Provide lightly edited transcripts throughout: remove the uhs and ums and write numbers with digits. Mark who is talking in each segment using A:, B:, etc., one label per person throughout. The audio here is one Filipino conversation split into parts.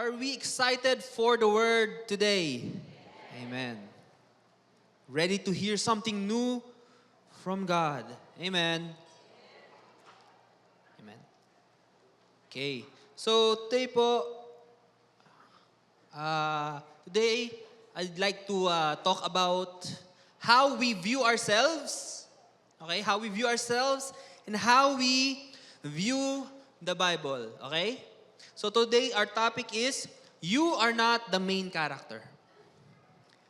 A: Are we excited for the word today? Amen. Ready to hear something new from God? Amen. Amen. Okay. So today I'd like to talk about how we view ourselves. Okay? How we view ourselves and how we view the Bible. Okay? So today our topic is, you are not the main character.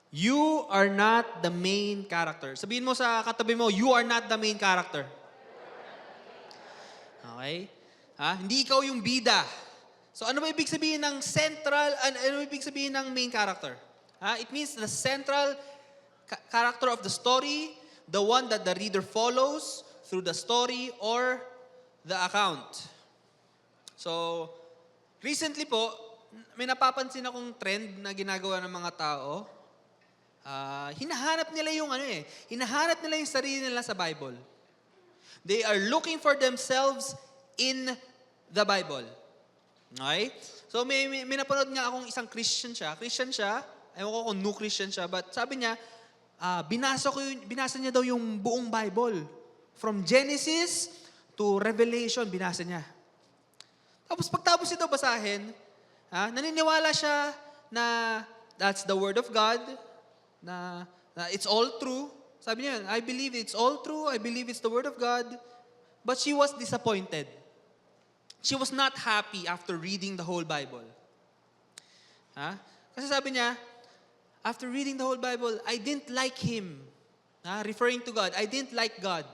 A: You are not the main character. Sabihin mo sa katabi mo, you are not the main character. Okay? Hindi ikaw yung bida. So ano ba ibig sabihin ng central, ano ba ibig sabihin ng main character? It means the central character of the story, the one that the reader follows through the story or the account. So, recently po, may napapansin akong trend na ginagawa ng mga tao. Hinahanap nila hinahanap nila yung sarili nila sa Bible. They are looking for themselves in the Bible. Okay? So may napanood nga akong isang Christian siya, ewan ko kung new Christian siya, but sabi niya, binasa niya daw yung buong Bible. From Genesis to Revelation, binasa niya. Tapos pagtapos ito basahin, naniniwala siya na that's the Word of God, na it's all true. Sabi niya, I believe it's all true, I believe it's the Word of God. But she was disappointed. She was not happy after reading the whole Bible. Kasi sabi niya, after reading the whole Bible, I didn't like Him. Referring to God, I didn't like God.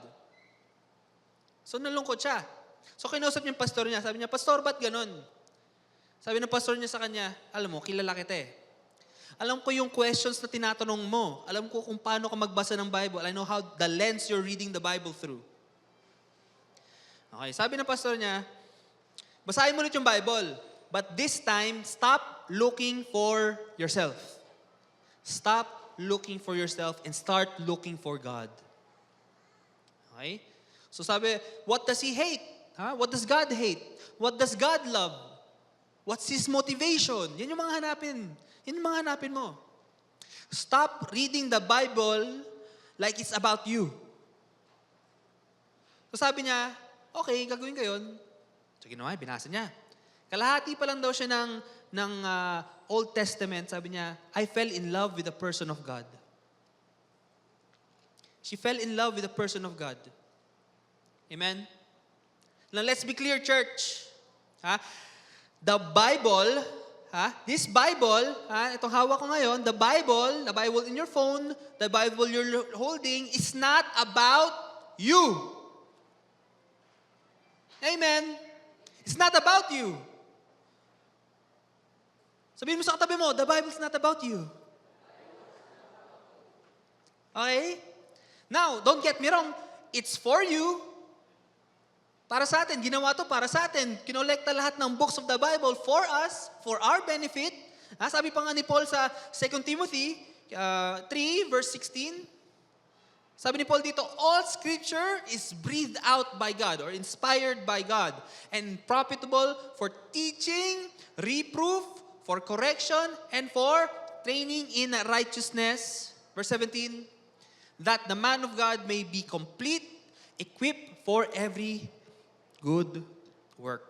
A: So nalungkot siya. So kinausap niya yung pastor niya. Sabi niya, Pastor, ba't ganun? Sabi ng pastor niya sa kanya, alam mo, kilala kita eh. Alam ko yung questions na tinatanong mo. Alam ko kung paano ka magbasa ng Bible. I know how the lens you're reading the Bible through. Okay, sabi ng pastor niya, basahin mo ulit yung Bible. But this time, stop looking for yourself. Stop looking for yourself and start looking for God. Okay? So sabi, what does He hate? What does God hate? What does God love? What's His motivation? Yan yung mga hanapin. Yan yung mga hanapin mo. Stop reading the Bible like it's about you. So sabi niya, okay, gagawin ko yun. So ginawa, binasa niya. Kalahati pa lang daw siya ng Old Testament. Sabi niya, I fell in love with the person of God. She fell in love with the person of God. Amen? Now let's be clear, church. The Bible, this Bible, itong hawak ko ngayon, the Bible in your phone, the Bible you're holding is not about you. Amen? It's not about you. Sabihin mo sa katabi mo, the Bible's not about you. Okay? Now, don't get me wrong, it's for you. Para sa atin, ginawa to para sa atin. Kinolekta lahat ng books of the Bible for us, for our benefit. Sabi pa nga ni Paul sa 2 Timothy 3 verse 16, sabi ni Paul dito, all scripture is breathed out by God or inspired by God and profitable for teaching, reproof, for correction, and for training in righteousness. Verse 17, that the man of God may be complete, equipped for every good work.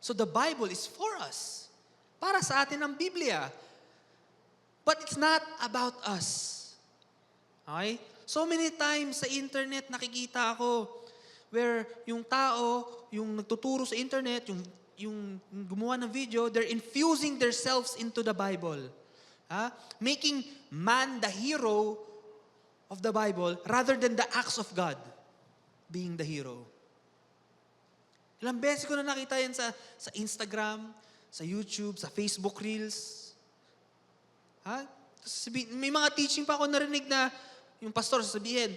A: So the Bible is for us. Para sa atin ang Biblia. But it's not about us. Okay? So many times sa internet nakikita ako where yung tao, yung nagtuturo sa internet, yung gumawa ng video, they're infusing themselves into the Bible. Making man the hero of the Bible rather than the acts of God being the hero. Ilang beses ko na nakita yan sa Instagram, sa YouTube, sa Facebook Reels. May mga teaching pa ako narinig na yung pastor sasabihin,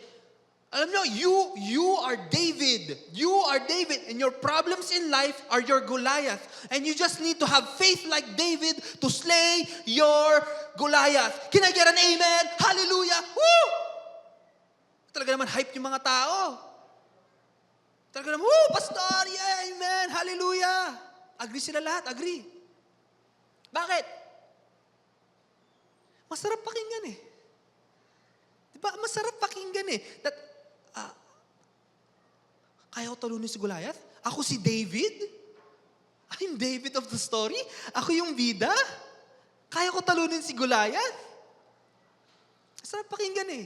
A: alam nyo, you are David. You are David. And your problems in life are your Goliath. And you just need to have faith like David to slay your Goliath. Can I get an amen? Hallelujah! Woo! Talaga naman hype yung mga tao. Talaga naman, woo! Pastor! Yeah! Amen! Hallelujah! Agree sila lahat. Agree. Bakit? Masarap pakinggan eh. Diba? Masarap pakinggan eh. That, kaya ko talunin si Goliath? Ako si David? I'm David of the story? Ako yung bida? Kaya ko talunin si Goliath? Masarap pakinggan eh.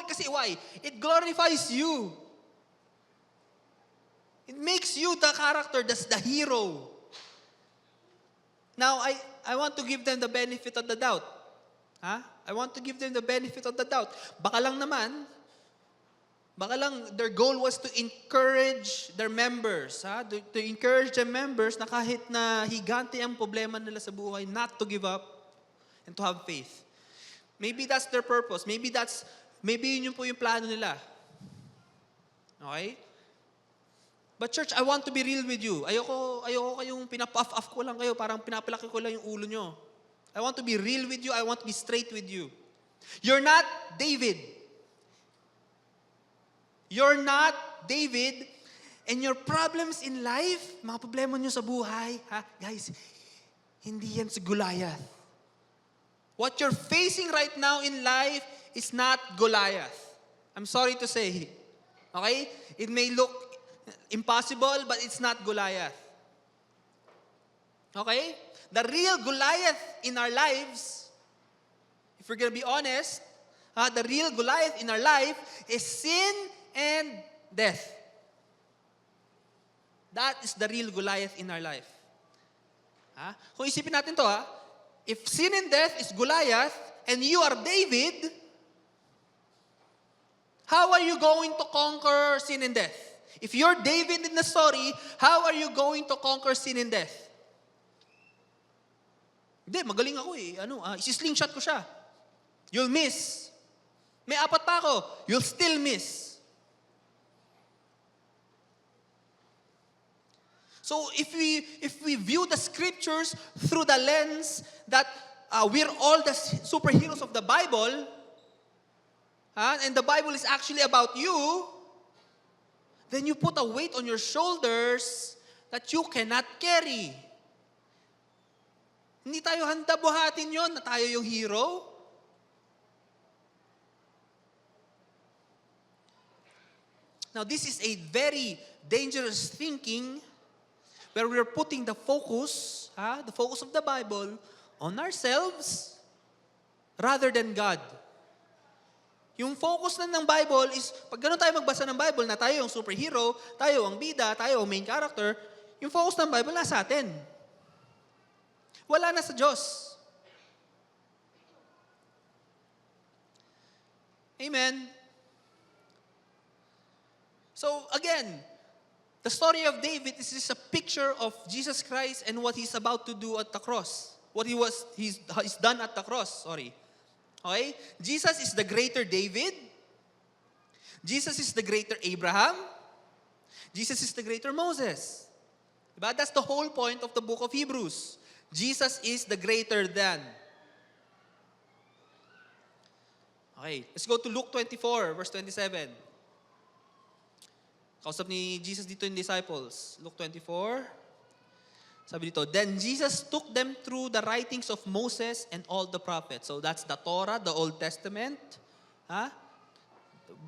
A: Kasi why? It glorifies you. It makes you the character, that's the hero. Now, I want to give them the benefit of the doubt. I want to give them the benefit of the doubt. Baka lang their goal was to encourage their members. To encourage their members na kahit na higante ang problema nila sa buhay, not to give up and to have faith. Maybe that's their purpose. Maybe yun po yung plano nila. Okay? But church, I want to be real with you. Ayoko kayong pinapuff-off ko lang kayo, parang pinapalaki ko lang yung ulo nyo. I want to be real with you. I want to be straight with you. You're not David. You're not David. And your problems in life, mga problema nyo sa buhay, guys, hindi yan si Goliath. What you're facing right now in life is not Goliath. I'm sorry to say. Okay? It may look impossible, but it's not Goliath. Okay? The real Goliath in our lives, if we're going to be honest, the real Goliath in our life is sin and death. That is the real Goliath in our life. Kung isipin natin to, if sin and death is Goliath and you are David, how are you going to conquer sin and death? If you're David in the story, how are you going to conquer sin and death? Hindi, magaling ako eh. Isi-slingshot ko siya. You'll miss. May 4 pa ako. You'll still miss. So if we view the scriptures through the lens that we're all the superheroes of the Bible, and the Bible is actually about you, then you put a weight on your shoulders that you cannot carry. Hindi tayo handa buhatin yon na tayo yung hero. Now, this is a very dangerous thinking where we're putting the focus of the Bible on ourselves rather than God. Yung focus ng Bible is, pag gano'n tayo magbasa ng Bible na tayo yung superhero, tayo ang bida, tayo ang main character, yung focus ng Bible nasa atin. Wala na sa Diyos. Amen. So again, the story of David is just a picture of Jesus Christ and what He's about to do at the cross. He's done at the cross, sorry. Okay? Jesus is the greater David. Jesus is the greater Abraham. Jesus is the greater Moses. Diba? That's the whole point of the book of Hebrews. Jesus is the greater than. Okay, let's go to Luke 24, verse 27. Kausap ni Jesus dito yung disciples. Luke 24. Sabi dito, then Jesus took them through the writings of Moses and all the prophets. So that's the Torah, the Old Testament. The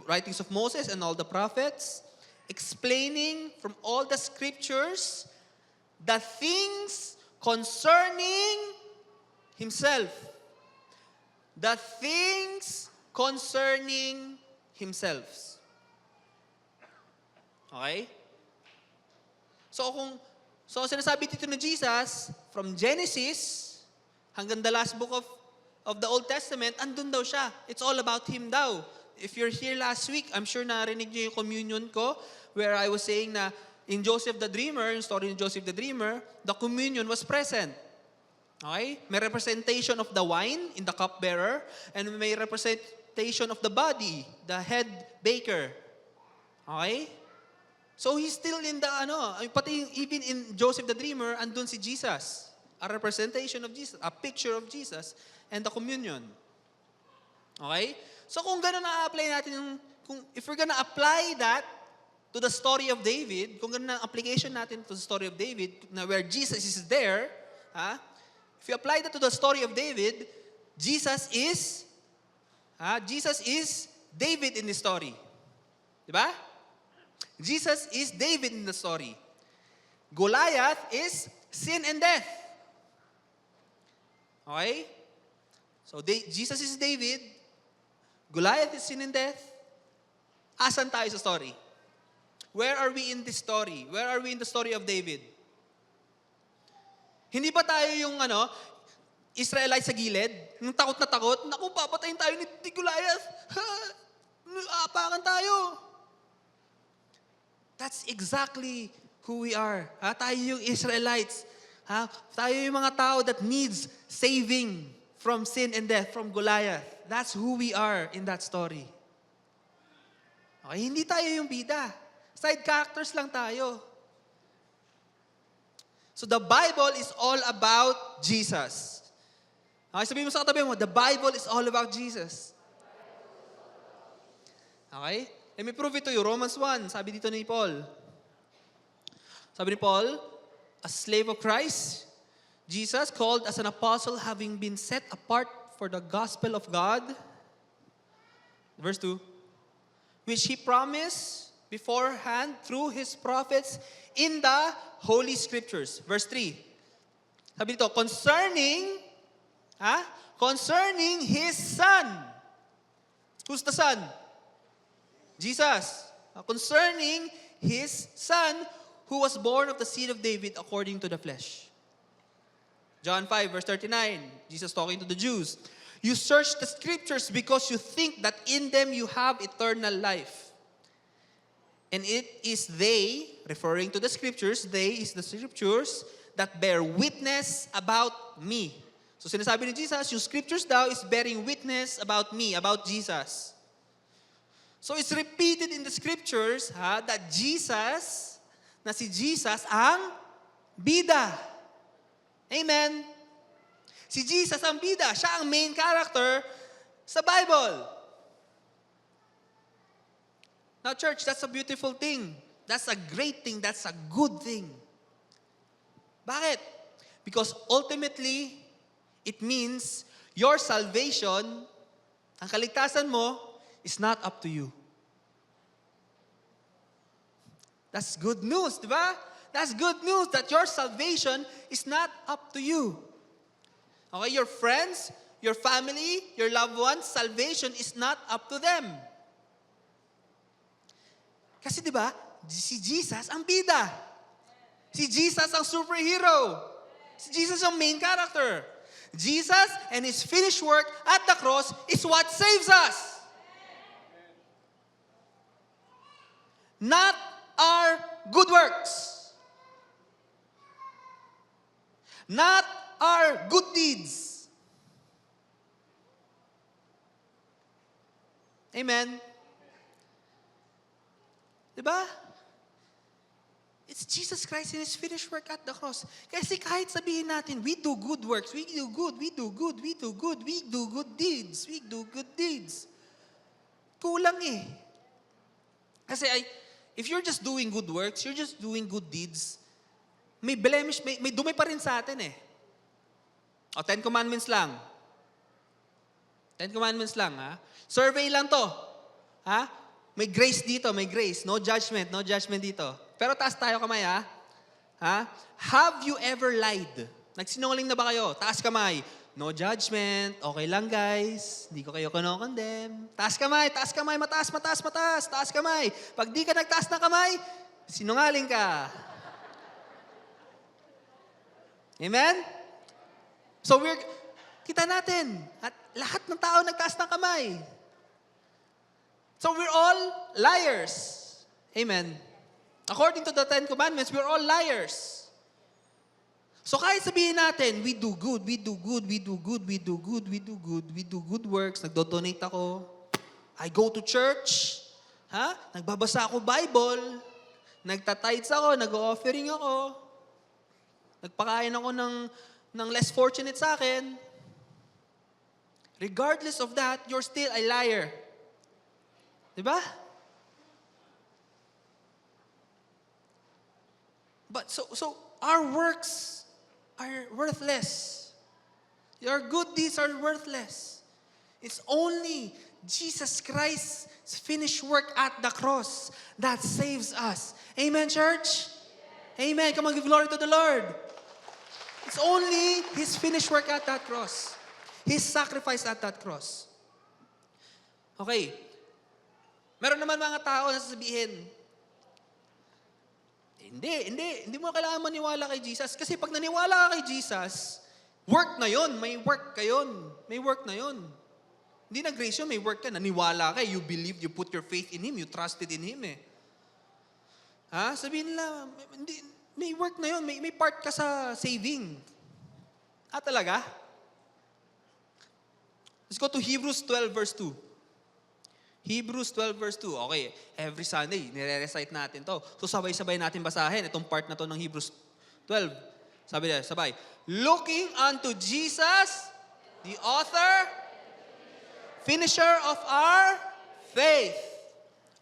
A: writings of Moses and all the prophets. Explaining from all the scriptures the things concerning Himself. The things concerning Himself. Okay? So sinasabi dito ni Jesus, from Genesis hanggang the last book of the Old Testament, andun daw siya. It's all about Him daw. If you're here last week, I'm sure narinig niyo yung communion ko where I was saying na in Joseph the Dreamer, yung story ni Joseph the Dreamer, the communion was present. Okay? May representation of the wine in the cupbearer and may representation of the body, the head baker. Okay? So he's still in the pati even in Joseph the Dreamer, andun si Jesus. A representation of Jesus, a picture of Jesus and the communion. Okay? So kung gano'n na-apply natin if we're gonna apply that to the story of David, kung gano'n ang application natin to the story of David, na where Jesus is there, If you apply that to the story of David, Jesus is David in the story. Diba? Jesus is David in the story. Goliath is sin and death. Okay? So Jesus is David. Goliath is sin and death. Asan tayo sa story? Where are we in this story? Where are we in the story of David? Hindi ba tayo yung Israelite sa gilid? Yung takot na takot? Naku, papatayin tayo ni Goliath. Apakan tayo. That's exactly who we are. Tayo yung Israelites. Tayo yung mga tao that needs saving from sin and death, from Goliath. That's who we are in that story. Okay, hindi tayo yung bida. Side characters lang tayo. So the Bible is all about Jesus. Okay, sabihin mo sa katabi mo, the Bible is all about Jesus. Okay? Let me prove it to you. Romans 1, sabi dito ni Paul. Sabi ni Paul, a slave of Christ, Jesus called as an apostle having been set apart for the gospel of God. Verse 2, which he promised beforehand through his prophets in the Holy Scriptures. Verse 3. Sabi dito, concerning His Son. Who's the Son? Jesus. Concerning His Son, who was born of the seed of David according to the flesh. John 5, verse 39, Jesus talking to the Jews. You search the Scriptures because you think that in them you have eternal life. And it is they, referring to the Scriptures, they is the Scriptures that bear witness about me. So sinasabi ni Jesus, yung Scriptures daw is bearing witness about me, about Jesus. So it's repeated in the Scriptures that Jesus, na si Jesus ang bida. Amen? Si Jesus ang bida. Siya ang main character sa Bible. Now, church, that's a beautiful thing. That's a great thing. That's a good thing. Bakit? Because ultimately, it means your salvation, ang kaligtasan mo, is not up to you. That's good news, di ba? That's good news that your salvation is not up to you. Okay, your friends, your family, your loved ones, salvation is not up to them. Kasi di ba, si Jesus ang bida. Si Jesus ang superhero. Si Jesus ang main character. Jesus and His finished work at the cross is what saves us. Not our good works. Not our good deeds. Amen. Diba? It's Jesus Christ and His finished work at the cross. Kasi kahit sabihin natin, we do good works, we do good deeds. Kulang eh. Kasi if you're just doing good works, you're just doing good deeds, may blemish, may dumi pa rin sa atin eh. O, 10 Commandments lang. 10 Commandments lang, ha? Survey lang to. Ha? May grace dito, may grace. No judgment dito. Pero taas tayo kamay, ha? Have you ever lied? Nagsinungaling na ba kayo? Taas kamay. No judgment. Okay lang, guys. Hindi ko kayo kinokondemn. Taas kamay, mataas. Taas kamay. Pag di ka nagtaas ng kamay, sinungaling ka. Amen? So kita natin, at lahat ng tao nagtaas ng kamay. So we're all liars. Amen. According to the 10 Commandments, we're all liars. So kahit sabihin natin, we do good works, nagdo-donate ako, I go to church, nagbabasa ako Bible, nagtatides ako, nag-offering ako, nagpakain ako ng less fortunate sa akin. Regardless of that, you're still a liar. Diba? But so our works are worthless. Your good deeds are worthless. It's only Jesus Christ's finished work at the cross that saves us. Amen, church? Amen. Come on, give glory to the Lord. It's only His finished work at that cross. His sacrifice at that cross. Okay. Meron naman mga tao na sasabihin, hindi mo kailangan maniwala kay Jesus. Kasi pag naniwala ka kay Jesus, work na yon, may work ka yun. May work na yon. Hindi na grace yun, may work ka. Naniwala ka, you believe, you put your faith in Him, you trusted in Him eh. Sabihin nila, may work na yun, may part ka sa saving. Talaga? Let's go to Hebrews 12 verse 2. Hebrews 12 verse 2. Okay, every Sunday, nire-recite natin to. So sabay-sabay natin basahin itong part na to ng Hebrews 12. Sabi niya, sabay. Looking unto Jesus, the author, finisher of our faith.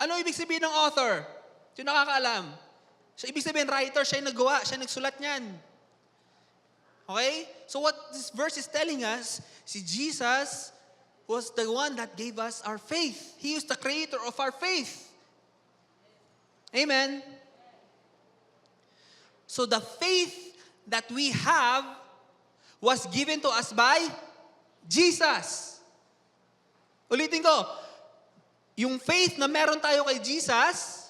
A: Ano ibig sabihin ng author? Sino nakakaalam? So ibig sabihin, writer, siya yung nagawa, siya yung nagsulat niyan. Okay? So what this verse is telling us, si Jesus was the one that gave us our faith. He is the creator of our faith. Amen? So the faith that we have was given to us by Jesus. Ulitin ko, yung faith na meron tayo kay Jesus,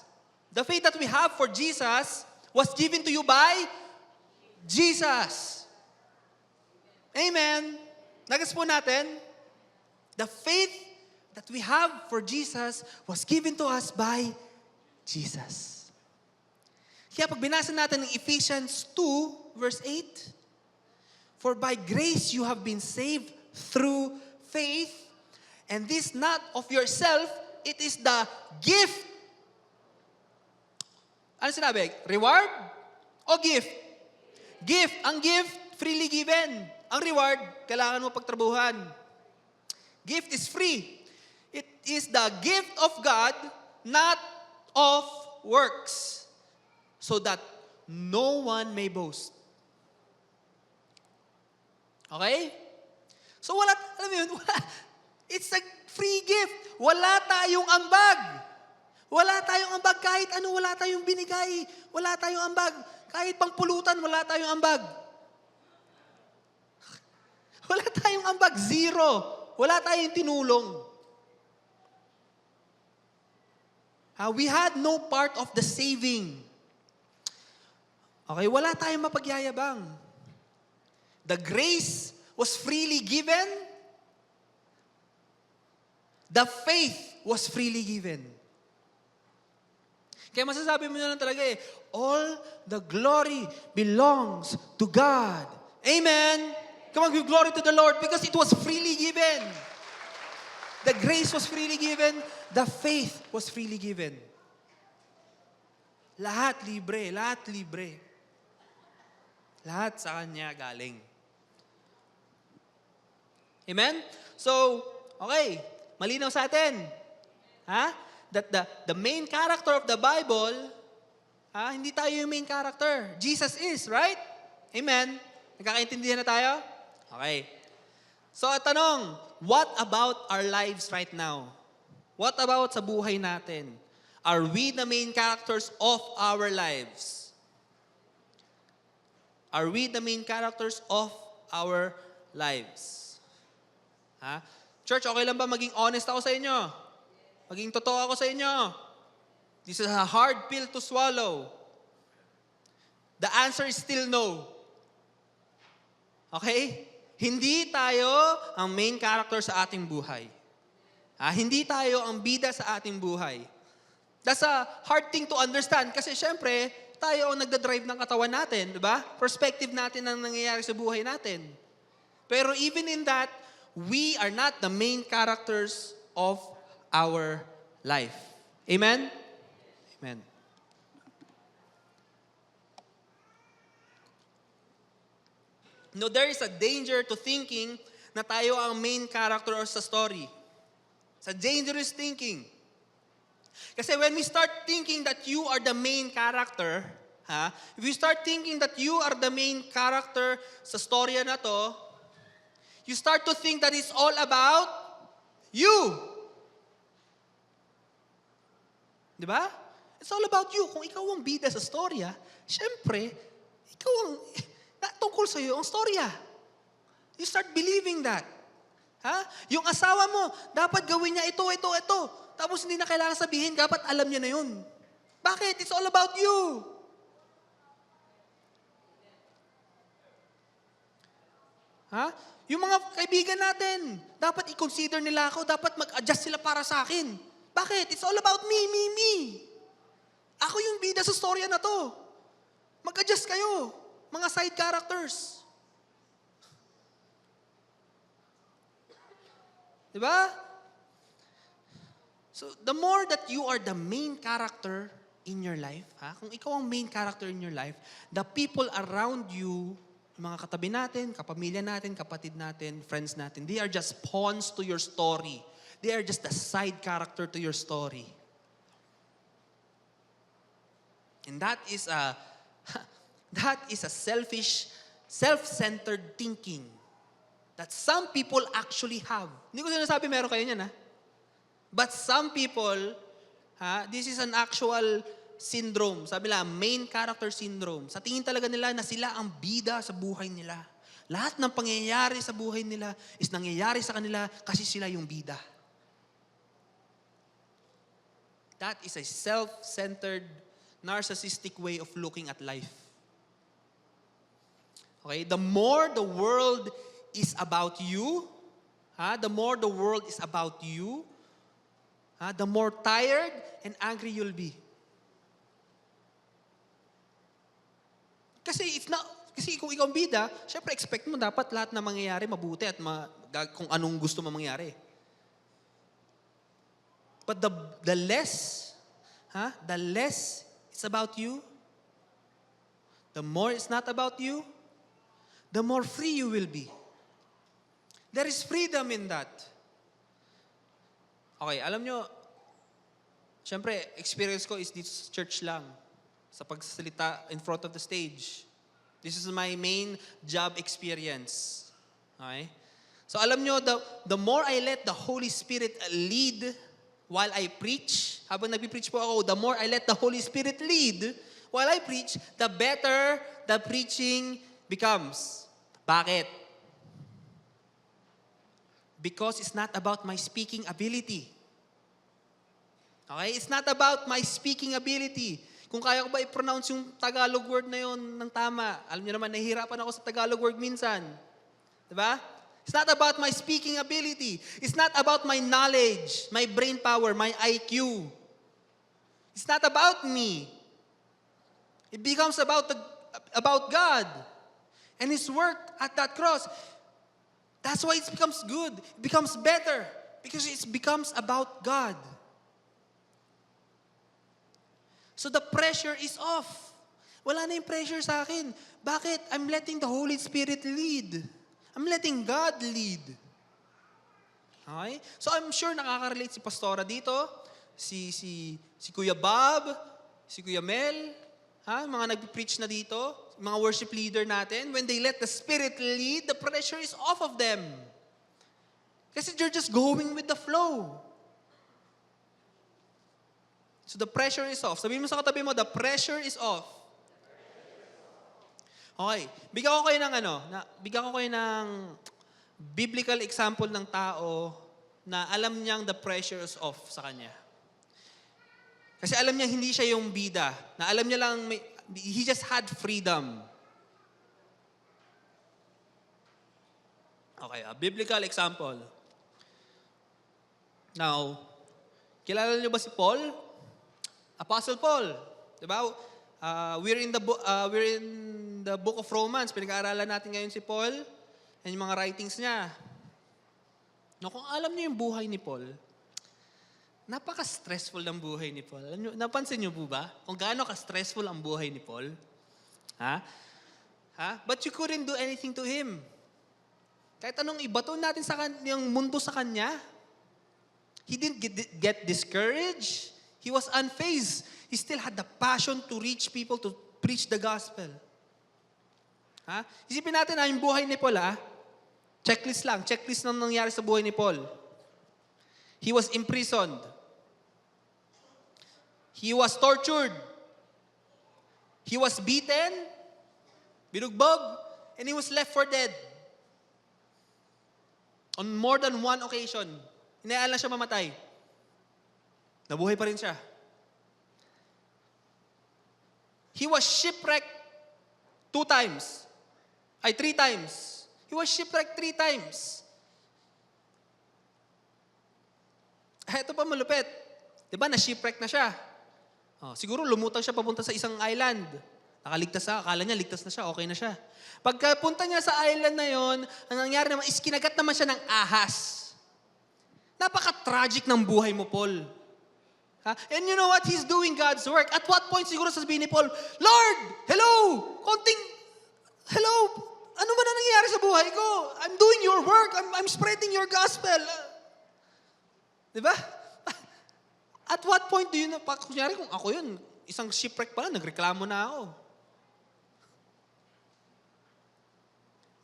A: the faith that we have for Jesus was given to you by Jesus. Amen? Nagas po natin? The faith that we have for Jesus was given to us by Jesus. Kaya pag binasa natin ng Ephesians 2, verse 8, for by grace you have been saved through faith, and this not of yourself, it is the gift. Ano sinabi? Reward o gift? Gift. Ang gift, freely given. Ang reward, kailangan mo pagtrabuhan. Gift is free. It is the gift of God, not of works, so that no one may boast. Okay? So wala, alam mo yun, it's a free gift. Wala tayong ambag. Wala tayong ambag kahit ano, wala tayong binigay. Wala tayong ambag. Kahit pang pulutan, wala tayong ambag. Wala tayong ambag, zero. Wala tayong tinulong. We had no part of the saving. Okay, wala tayong mapagyayabang. The grace was freely given. The faith was freely given. Kaya masasabi mo na lang talaga all the glory belongs to God. Amen? Come on, give glory to the Lord because it was freely given. The grace was freely given. The faith was freely given. Lahat libre, lahat libre. Lahat sa Kanya galing. Amen? So, okay, malinaw sa atin. That the main character of the Bible, hindi tayo yung main character. Jesus is, right? Amen? Nagkakaintindihan na tayo? Okay. So, tanong, what about our lives right now? What about sa buhay natin? Are we the main characters of our lives? Are we the main characters of our lives? Church, okay lang ba maging honest ako sa inyo? Maging totoo ako sa inyo? This is a hard pill to swallow. The answer is still no. Okay? Hindi tayo ang main character sa ating buhay. Hindi tayo ang bida sa ating buhay. That's a hard thing to understand kasi syempre, tayo ang nagdadrive ng katawan natin, di ba? Perspective natin ang nangyayari sa buhay natin. Pero even in that, we are not the main characters of our life. Amen? Amen. No, there is a danger to thinking na tayo ang main character sa story. It's a dangerous thinking. Kasi when we start thinking that you are the main character, if you start thinking that you are the main character sa storya na to, you start to think that it's all about you. Di ba? It's all about you. Kung ikaw ang bida sa storya, syempre, ikaw ang tungkol sa'yo ang storya. You start believing that. Ha? Yung asawa mo, dapat gawin niya ito. Tapos hindi na kailangan sabihin, dapat alam niya na yun. Bakit? It's all about you. Ha? Yung mga kaibigan natin, dapat i-consider nila ako, dapat mag-adjust sila para sa akin. Bakit? It's all about me. Ako yung bida sa storya na to. Mag-adjust kayo, mga side characters. Diba? So, the more that you are the main character in your life, kung ikaw ang main character in your life, the people around you, mga katabi natin, kapamilya natin, kapatid natin, friends natin, they are just pawns to your story. They are just a side character to your story. And that is a selfish, self-centered thinking that some people actually have. Hindi ko sinasabi meron kayo niyan, ha? But some people, this is an actual syndrome. Sabi nila, main character syndrome. Sa tingin talaga nila na sila ang bida sa buhay nila. Lahat ng pangyayari sa buhay nila is nangyayari sa kanila kasi sila yung bida. That is a self-centered, narcissistic way of looking at life. Okay? The more the world is about you, the more the world is about you, the more tired and angry you'll be. Kasi kung ikaw ang bida, syempre expect mo dapat lahat na mangyayari mabuti at kung anong gusto mo mangyari. But the less it's about you, the more it's not about you, the more free you will be. There is freedom in that. Okay, alam nyo, syempre, experience ko is this church lang. Sa pagsasalita in front of the stage. This is my main job experience. Okay? So alam nyo, the more I let the Holy Spirit lead while I preach, habang nagpipreach po ako, the more I let the Holy Spirit lead while I preach, the better the preaching becomes. Bakit? Because it's not about my speaking ability. Okay? It's not about my speaking ability. Kung kaya ko ba i-pronounce yung Tagalog word na yun ng tama, alam niyo naman, nahihirapan ako sa Tagalog word minsan. Diba? It's not about my speaking ability. It's not about my knowledge, my brain power, my IQ. It's not about me. It becomes about God and His work at that cross. That's why it becomes good. It becomes better because it becomes about God. So the pressure is off. Wala na yung pressure sa akin. Bakit? I'm letting the Holy Spirit lead. I'm letting God lead. Okay? So I'm sure nakaka-relate si Pastora dito, si Kuya Bob, si Kuya Mel, mga nag-preach na dito, mga worship leader natin, when they let the Spirit lead, the pressure is off of them. Kasi they're just going with the flow. So the pressure is off. Sabihin mo sa katabi mo, the pressure is off. Okay. Bigyan ko kayo ng biblical example ng tao na alam niyang the pressure is off sa kanya. Kasi alam niya hindi siya yung bida. Na alam niya lang, he just had freedom. Okay, a biblical example. Now, kilala niyo ba si Paul? Apostle Paul. Diba? We're in the book of Romans. Pinag-aaralan natin ngayon si Paul and yung mga writings niya. No, kung alam niyo yung buhay ni Paul, napaka-stressful ng buhay ni Paul. Napansin niyo po ba? Kung gaano ka-stressful ang buhay ni Paul? But you couldn't do anything to him. Kahit anong ibato natin yung mundo sa kanya, he didn't get discouraged. He was unfazed. He still had the passion to reach people, to preach the gospel. Isipin natin yung buhay ni Paul, Checklist lang. Checklist ng nangyari sa buhay ni Paul. He was imprisoned. He was tortured. He was beaten, binugbog, and he was left for dead. On more than one occasion. Hinayaan lang siya mamatay. Nabuhay pa rin siya. He was shipwrecked 3 times. He was shipwrecked 3 times. Ito pa malupit. Diba, na-shipwreck na siya. Siguro lumutang siya papunta sa isang island. Nakaligtas siya, akala niya ligtas na siya, okay na siya. Pagkapunta niya sa island na yon, ang nangyari naman is kinagat naman siya ng ahas. Napaka-tragic ng buhay mo, Paul. And you know what? He's doing God's work. At what point siguro sasabihin ni Paul, Lord, hello, hello, ano ba na nangyayari sa buhay ko? I'm doing your work. I'm spreading your gospel. Diba? At what point do you know, kunyari kung ako yun, isang shipwreck pala, nagreklamo na ako.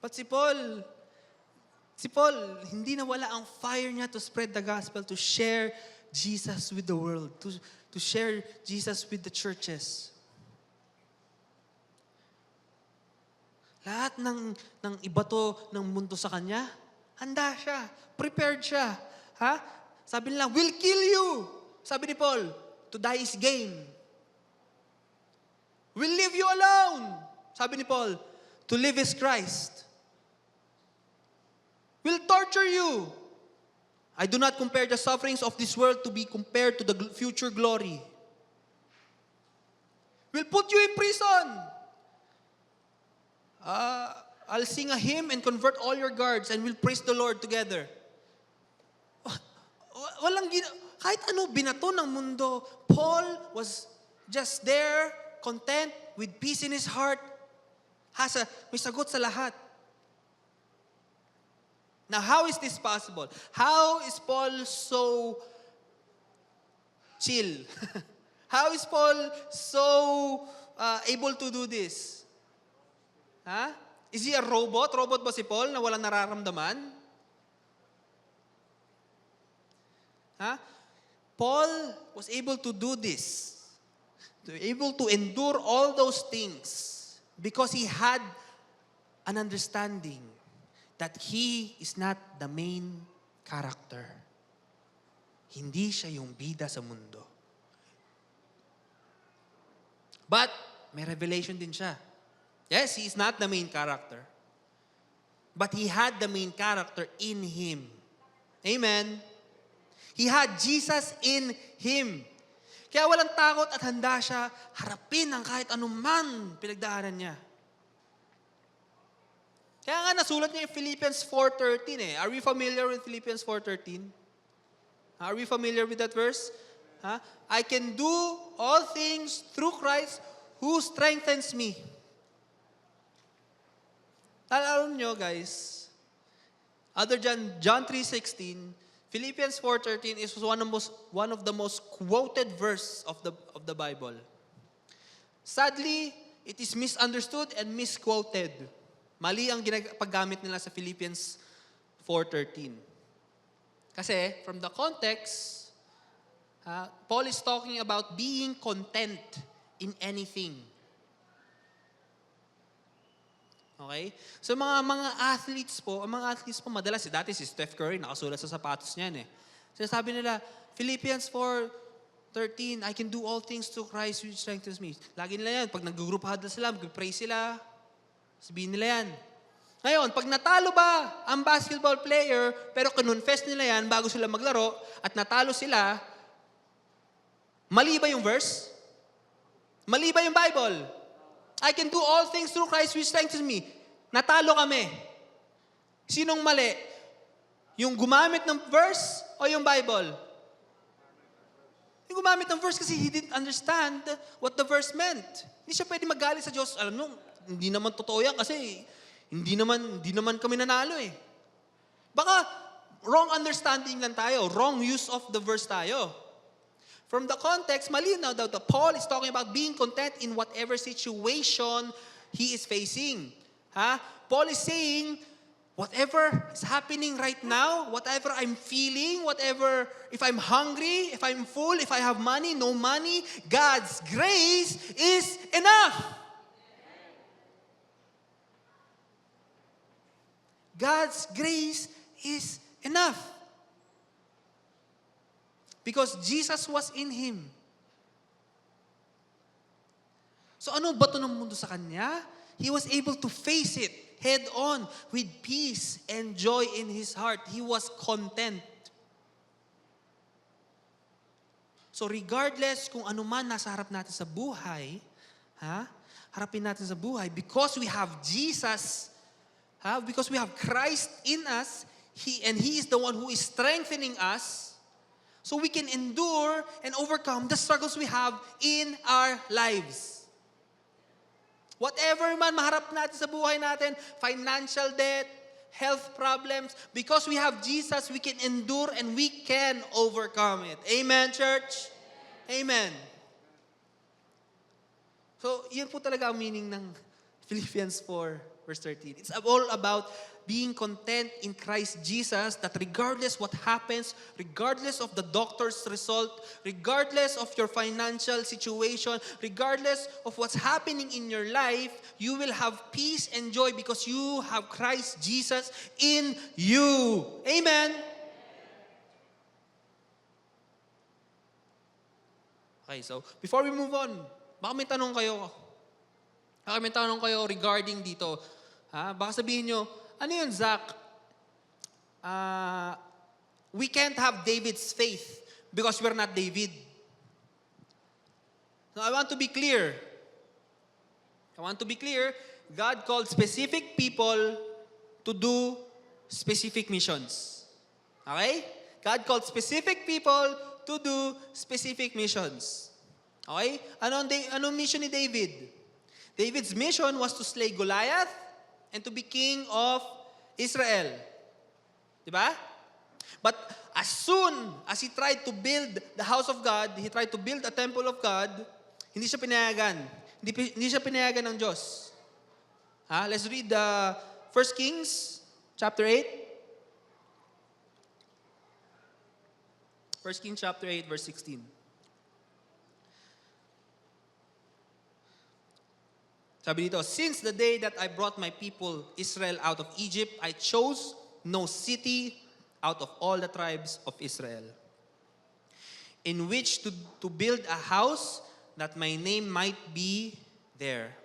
A: But si Paul, hindi nawala ang fire niya to spread the gospel, to share Jesus with the world, to share Jesus with the churches. Lahat ng ibato ng mundo sa kanya, handa siya, prepared siya. Sabi nila, we'll kill you. Sabi ni Paul, to die is gain. We'll leave you alone. Sabi ni Paul, to live is Christ. We'll torture you. I do not compare the sufferings of this world to be compared to the future glory. We'll put you in prison. I'll sing a hymn and convert all your guards and we'll praise the Lord together. Kahit ano binato ng mundo, Paul was just there, content, with peace in his heart. May sagot sa lahat. Now, how is this possible? How is Paul so chill? How is Paul so able to do this? Is he a robot? Robot ba si Paul na walang nararamdaman? Paul was able to do this, able to endure all those things because he had an understanding that he is not the main character. Hindi siya yung bida sa mundo. But may revelation din siya. Yes, he is not the main character. But he had the main character in him. Amen. He had Jesus in him. Kaya walang takot at handa siya harapin ang kahit anuman pinagdaanan niya. Kaya nga nasulat niya yung Philippians 4:13 Are we familiar with Philippians 4:13? Are we familiar with that verse? I can do all things through Christ who strengthens me. Alam nyo guys, other than John 3:16, Philippians 4:13 is one of the most quoted verse of the Bible. Sadly, it is misunderstood and misquoted. Mali ang paggamit nila sa Philippians 4:13. Kasi from the context, Paul is talking about being content in anything. Okay? So mga athletes po madalas, dati si Steph Curry, nakasulat sa sapatos niyan Sinasabi nila, Philippians 4:13, I can do all things through Christ who strengthens me. Lagi nila yan. Pag nag-group huddle sila, mag-pray sila, sabihin nila yan. Ngayon, pag natalo ba ang basketball player, pero kinonfess nila yan bago sila maglaro, at natalo sila, mali ba yung verse? Mali ba yung Bible? I can do all things through Christ who strengthens me. Natalo kami. Sinong mali? Yung gumamit ng verse o yung Bible? Yung gumamit ng verse kasi he didn't understand what the verse meant. Hindi siya pwede magalit sa Diyos. Alam mo, hindi naman totoo yan kasi hindi naman kami nanalo Baka wrong understanding lang tayo. Wrong use of the verse tayo. From the context, malinaw daw that Paul is talking about being content in whatever situation he is facing. Paul is saying, whatever is happening right now, whatever I'm feeling, whatever, if I'm hungry, if I'm full, if I have money, no money, God's grace is enough. God's grace is enough. Because Jesus was in Him. So ano ba ito ng mundo sa Kanya? He was able to face it head on with peace and joy in His heart. He was content. So regardless kung ano man nasa harap natin sa buhay, harapin natin sa buhay, because we have Jesus, because we have Christ in us, He is the one who is strengthening us, so we can endure and overcome the struggles we have in our lives. Whatever man maharap natin sa buhay natin, financial debt, health problems, because we have Jesus, we can endure and we can overcome it. Amen, church? Amen. So, yun po talaga ang meaning ng Philippians 4, verse 13. It's all about being content in Christ Jesus, that regardless what happens, regardless of the doctor's result, regardless of your financial situation, regardless of what's happening in your life, you will have peace and joy because you have Christ Jesus in you. Amen? Okay, so before we move on, baka may tanong kayo regarding dito. Baka sabihin nyo, ano yun, Zach? We can't have David's faith because we're not David. So I want to be clear. God called specific people to do specific missions. Okay? God called specific people to do specific missions. Okay? Anong mission ni David? David's mission was to slay Goliath and to be king of Israel. Diba? But as soon as he tried to build the house of God, he tried to build a temple of God, hindi siya pinayagan. Hindi siya pinayagan ng Diyos. Let's read the 1 Kings chapter 8. 1 Kings chapter 8, verse 16. Sabi dito, since the day that I brought my people Israel out of Egypt, I chose no city out of all the tribes of Israel, in which to build a house that my name might be there.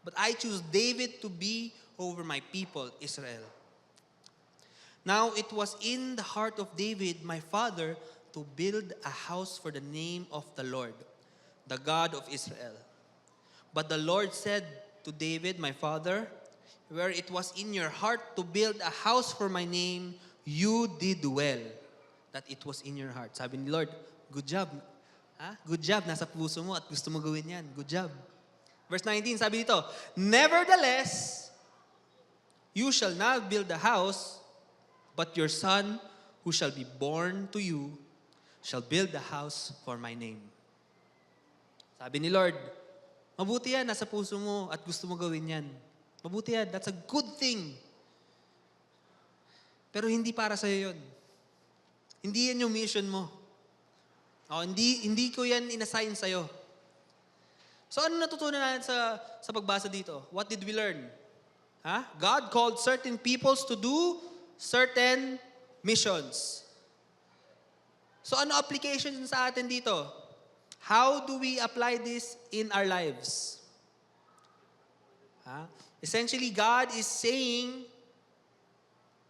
A: But I choose David to be over my people Israel. Now it was in the heart of David, my father, to build a house for the name of the Lord, the God of Israel. But the Lord said to David, my father, where it was in your heart to build a house for my name, you did well that it was in your heart. Sabi ni Lord, good job. Good job, nasa puso mo at gusto mo gawin yan. Good job. Verse 19, sabi dito, nevertheless, you shall not build a house, but your son, who shall be born to you, shall build a house for my name. Sabi ni Lord, mabuti yan, nasa puso mo at gusto mo gawin yan. Mabuti yan, that's a good thing. Pero hindi para sa'yo yun. Hindi yan yung mission mo. Hindi ko yan inassign sa'yo. So ano natutunan natin sa pagbasa dito? What did we learn? God called certain peoples to do certain missions. So ano application sa atin dito? How do we apply this in our lives? Essentially, God is saying,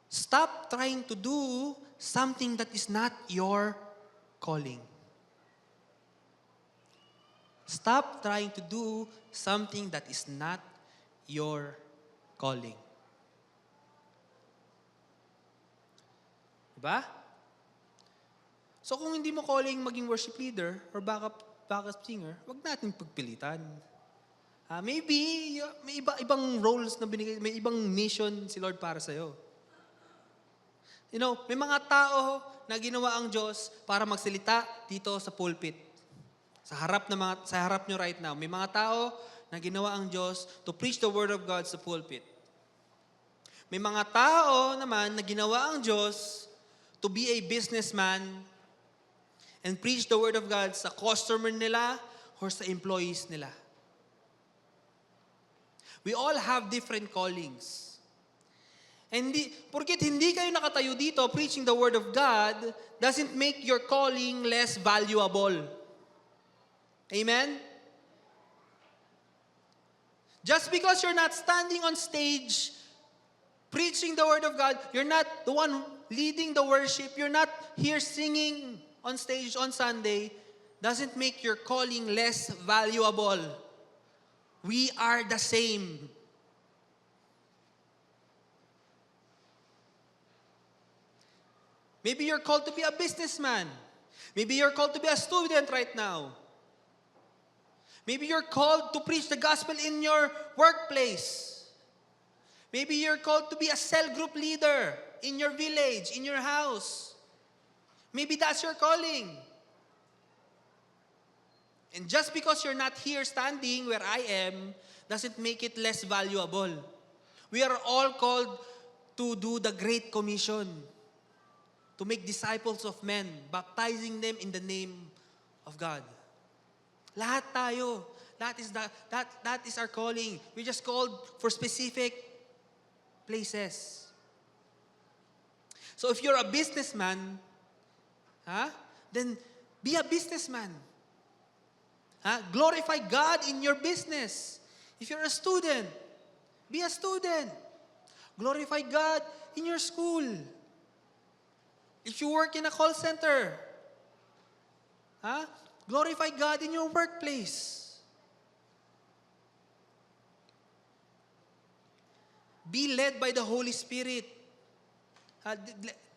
A: stop trying to do something that is not your calling. Stop trying to do something that is not your calling. Diba? So kung hindi mo calling maging worship leader or backup singer, wag natin pagpilitan. Maybe may ibang roles na binigay, may ibang mission si Lord para sa'yo. May mga tao na ginawa ang Diyos para magsalita dito sa pulpit. Sa harap nyo right now, may mga tao na ginawa ang Diyos to preach the word of God sa pulpit. May mga tao naman na ginawa ang Diyos to be a businessman and preach the Word of God sa customer nila or sa employees nila. We all have different callings. And porket hindi kayo nakatayo dito preaching the Word of God, doesn't make your calling less valuable. Amen? Just because you're not standing on stage preaching the Word of God, you're not the one leading the worship, you're not here singing on stage on Sunday, doesn't make your calling less valuable. We are the same. Maybe you're called to be a businessman. Maybe you're called to be a student right now. Maybe you're called to preach the gospel in your workplace. Maybe you're called to be a cell group leader in your village, in your house. Maybe that's your calling. And just because you're not here standing where I am, doesn't make it less valuable. We are all called to do the Great Commission, to make disciples of men, baptizing them in the name of God. Lahat tayo. That is our calling. We're just called for specific places. So if you're a businessman, then be a businessman. Glorify God in your business. If you're a student, be a student. Glorify God in your school. If you work in a call center, glorify God in your workplace. Be led by the Holy Spirit.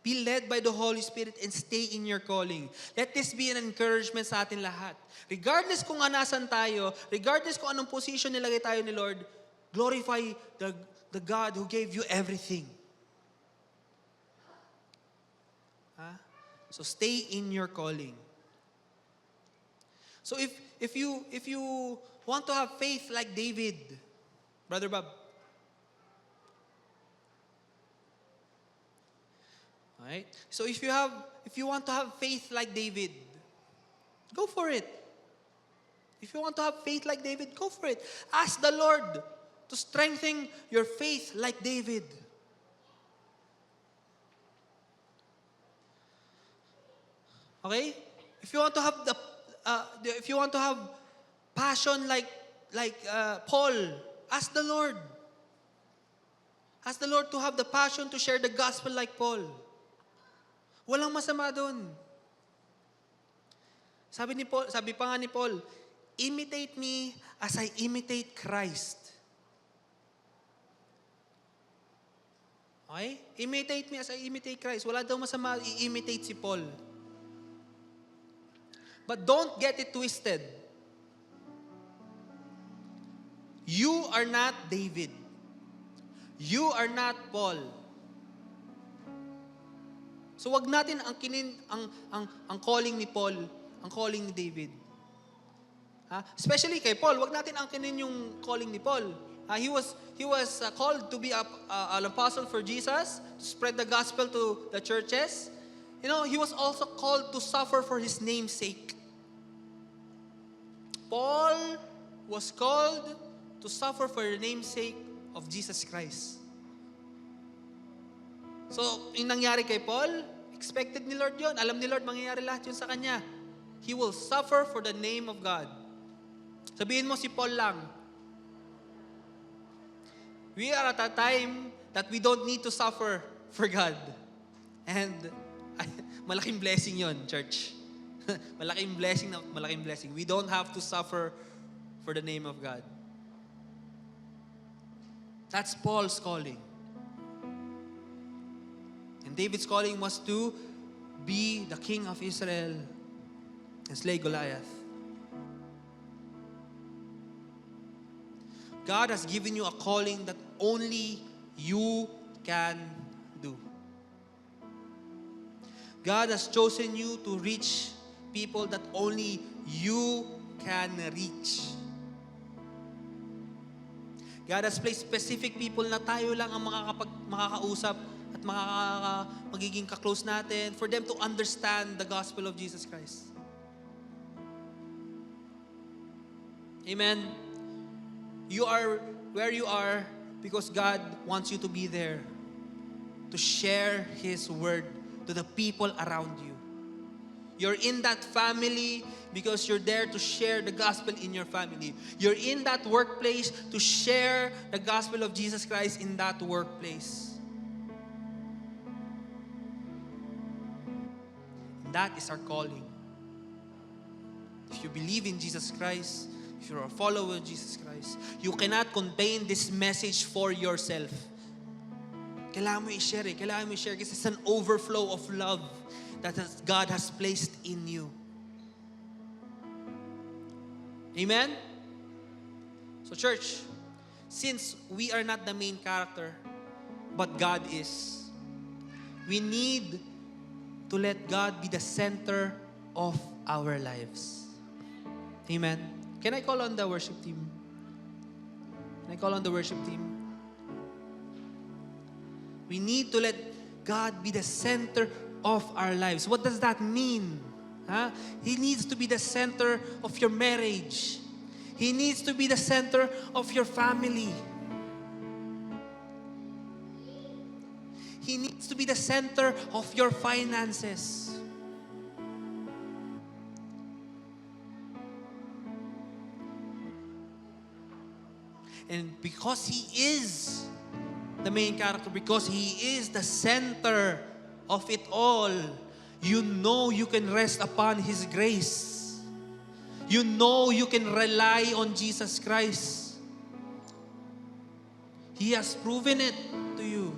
A: Be led by the Holy Spirit and stay in your calling. Let this be an encouragement sa atin lahat. Regardless kung nasan tayo, regardless kung anong position nilagay tayo ni Lord, glorify the God who gave you everything. So stay in your calling. So if you want to have faith like David, Brother Bob. Alright? So if you want to have faith like David, go for it. If you want to have faith like David, go for it. Ask the Lord to strengthen your faith like David. Okay? If you want to have passion like Paul, ask the Lord. Ask the Lord to have the passion to share the gospel like Paul. Walang masama doon. Sabi pa nga ni Paul, imitate me as I imitate Christ. Okay? Imitate me as I imitate Christ. Wala daw masama i-imitate si Paul. But don't get it twisted. You are not David. You are not Paul. So wag natin angkinin ang calling ni Paul, ang calling ni David. Especially kay Paul, wag natin angkinin yung calling ni Paul. He was called to be an apostle for Jesus, to spread the gospel to the churches. You know, he was also called to suffer for his name's sake. Paul was called to suffer for the name's sake of Jesus Christ. So, yung nangyari kay Paul, expected ni Lord yun. Alam ni Lord, mangyayari lahat yun sa kanya. He will suffer for the name of God. Sabihin mo si Paul lang. We are at a time that we don't need to suffer for God. And malaking blessing yun, church. Malaking blessing. We don't have to suffer for the name of God. That's Paul's calling. And David's calling was to be the king of Israel and slay Goliath. God has given you a calling that only you can do. God has chosen you to reach people that only you can reach. God has placed specific people na tayo lang ang makakausap at magiging ka-close natin for them to understand the gospel of Jesus Christ. Amen. You are where you are because God wants you to be there to share His word to the people around you. You're in that family because you're there to share the gospel in your family. You're in that workplace to share the gospel of Jesus Christ in that workplace. And that is our calling. If you believe in Jesus Christ, if you're a follower of Jesus Christ, you cannot contain this message for yourself. Kailangan mo i-share Kailangan mo i-share kasi it's an overflow of love that God has placed in you. Amen? So church, since we are not the main character, but God is, we need to let God be the center of our lives. Amen? Can I call on the worship team? Can I call on the worship team? We need to let God be the center of our lives. What does that mean? He needs to be the center of your marriage. He needs to be the center of your family. He needs to be the center of your finances. And because He is the main character, because He is the center of it all, you know you can rest upon His grace. You know you can rely on Jesus Christ. He has proven it to you.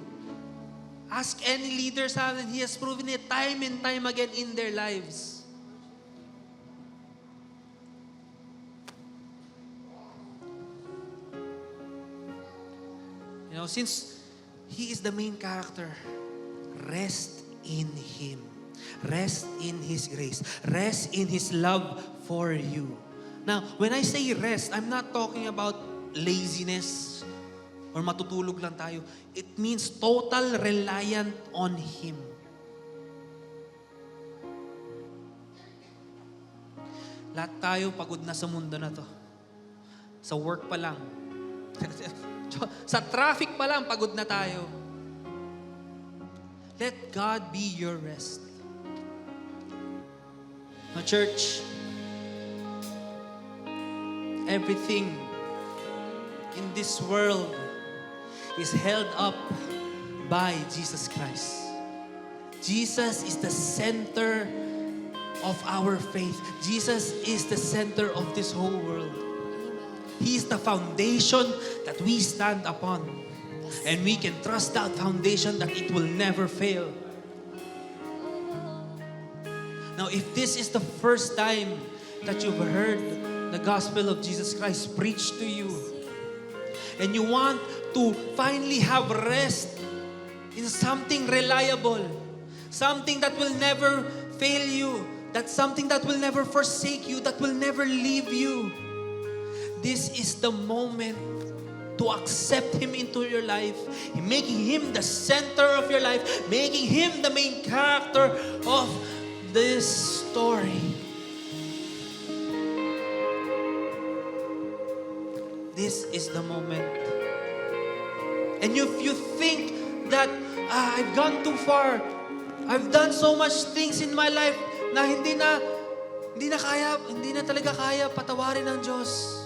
A: Ask any leaders, and He has proven it time and time again in their lives. You know, since He is the main character, rest in Him. Rest in His grace. Rest in His love for you. Now, when I say rest, I'm not talking about laziness or matutulog lang tayo. It means total reliant on Him. Lahat tayo pagod na sa mundo na to. Sa work pa lang. Sa traffic pa lang, pagod na tayo. Let God be your rest. Now, church, everything in this world is held up by Jesus Christ. Jesus is the center of our faith. Jesus is the center of this whole world. He is the foundation that we stand upon. And we can trust that foundation that it will never fail. Now, if this is the first time that you've heard the gospel of Jesus Christ preached to you, and you want to finally have rest in something reliable, something that will never fail you, that's something that will never forsake you, that will never leave you, this is the moment to accept Him into your life, making Him the center of your life, making Him the main character of this story. This is the moment. And if you think that I've gone too far, I've done so much things in my life na hindi na talaga kaya patawarin ng Diyos.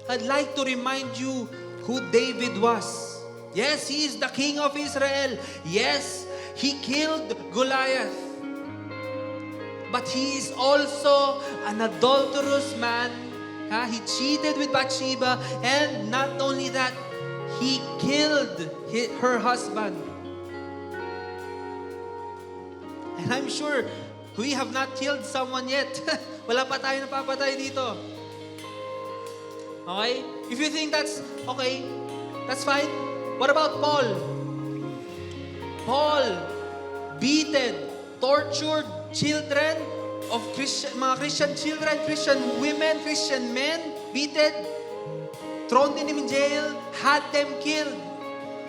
A: I'd like to remind you who David was. Yes, he is the king of Israel. Yes, he killed Goliath. But he is also an adulterous man. He cheated with Bathsheba, and not only that, he killed her husband. And I'm sure we have not killed someone yet. Wala pa tayo napapatay dito. Okay? If you think that's okay, that's fine. What about Paul? Paul beaten, tortured children of mga Christian children, Christian women, Christian men, beaten. thrown them in jail, had them killed.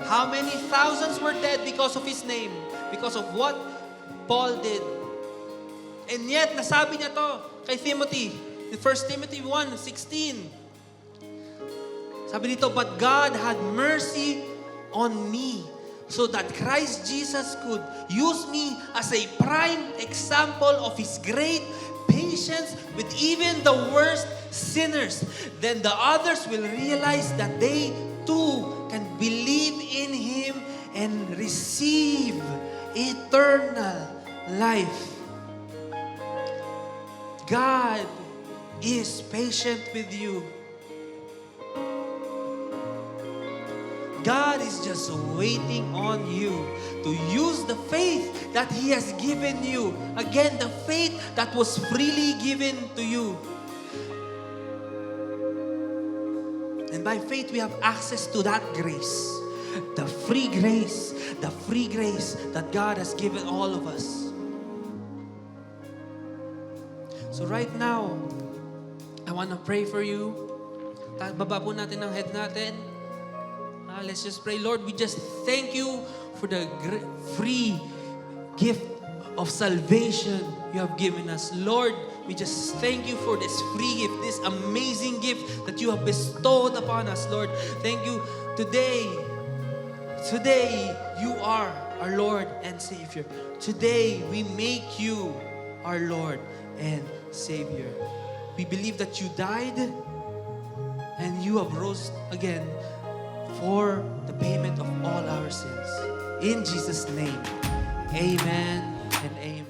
A: How many thousands were dead because of his name? Because of what Paul did. And yet, nasabi niya to kay Timothy. In 1 Timothy 1:16. Sabi dito, but God had mercy on me so that Christ Jesus could use me as a prime example of His great patience with even the worst sinners. Then the others will realize that they too can believe in Him and receive eternal life. God is patient with you. God is just waiting on you to use the faith that He has given you. Again, the faith that was freely given to you. And by faith, we have access to that grace. The free grace that God has given all of us. So right now, I want to pray for you. Baba po natin ang head natin. Let's just pray. Lord, we just thank you for the free gift of salvation you have given us. Lord, we just thank you for this free gift, this amazing gift that you have bestowed upon us, Lord. Thank you. Today, you are our Lord and Savior. Today, we make you our Lord and Savior. We believe that you died and you have rose again for the payment of all our sins. In Jesus' name, amen and amen.